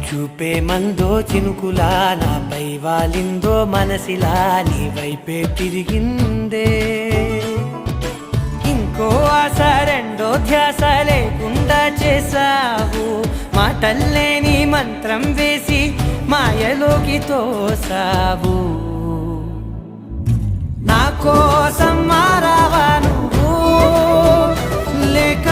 చూపే మందో చినుకులా నాపై వాలిందో మనసిలా నీ వైపే తిరిగిందే ఇంకో ఆశ రెండో ధ్యాస లేకుండా చేసావు మాటల్లే నీ మంత్రం వేసి మాయలోకి తోసావు నా కోసం మారావా నువ్వు లేక